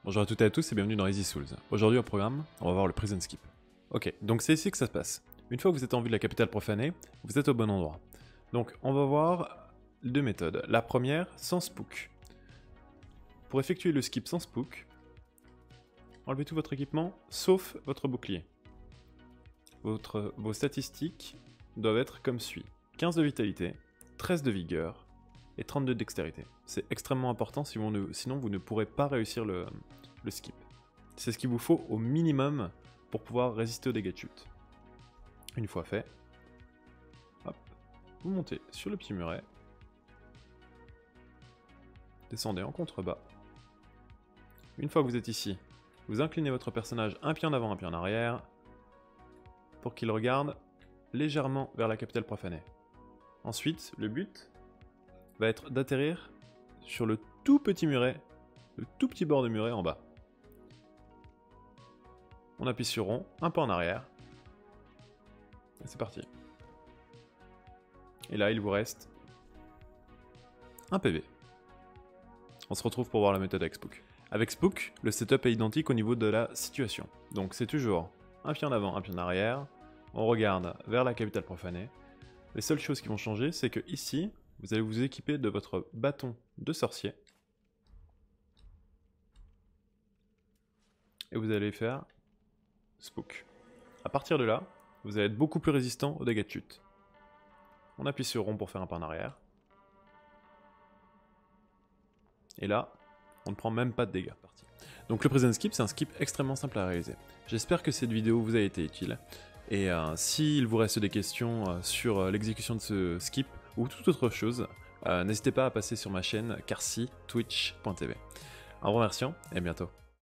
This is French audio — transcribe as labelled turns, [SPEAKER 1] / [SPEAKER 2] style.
[SPEAKER 1] Bonjour à toutes et à tous et bienvenue dans Easy Souls. Aujourd'hui au programme, on va voir le Prison Skip. Ok, donc c'est ici que ça se passe. Une fois que vous êtes en vue de la capitale profanée, vous êtes au bon endroit. Donc on va voir deux méthodes. La première, sans spook. Pour effectuer le skip sans spook, enlevez tout votre équipement sauf votre bouclier. Vos statistiques doivent être comme suit. 15 de vitalité, 13 de vigueur et 32 de dextérité. C'est extrêmement important, sinon vous ne pourrez pas réussir le skip. C'est ce qu'il vous faut au minimum pour pouvoir résister aux dégâts de chute. Une fois fait, hop, vous montez sur le petit muret, descendez en contrebas. Une fois que vous êtes ici, vous inclinez votre personnage un pied en avant, un pied en arrière, pour qu'il regarde légèrement vers la capitale profanée. Ensuite, le but va être d'atterrir sur le tout petit muret, le tout petit bord de muret en bas. On appuie sur rond, un pas en arrière, et c'est parti. Et là, il vous reste un PV. On se retrouve pour voir la méthode avec Spook. Avec Spook, le setup est identique au niveau de la situation. Donc c'est toujours un pied en avant, un pied en arrière, on regarde vers la capitale profanée. Les seules choses qui vont changer, c'est que ici, vous allez vous équiper de votre bâton de sorcier. Et vous allez faire Spook. A partir de là, vous allez être beaucoup plus résistant aux dégâts de chute. On appuie sur rond pour faire un pas en arrière. Et là, on ne prend même pas de dégâts. Donc le Prison Skip, c'est un skip extrêmement simple à réaliser. J'espère que cette vidéo vous a été utile. Et s'il vous reste des questions sur l'exécution de ce skip ou toute autre chose, n'hésitez pas à passer sur ma chaîne carcy twitch.tv. Un remerciant et à bientôt.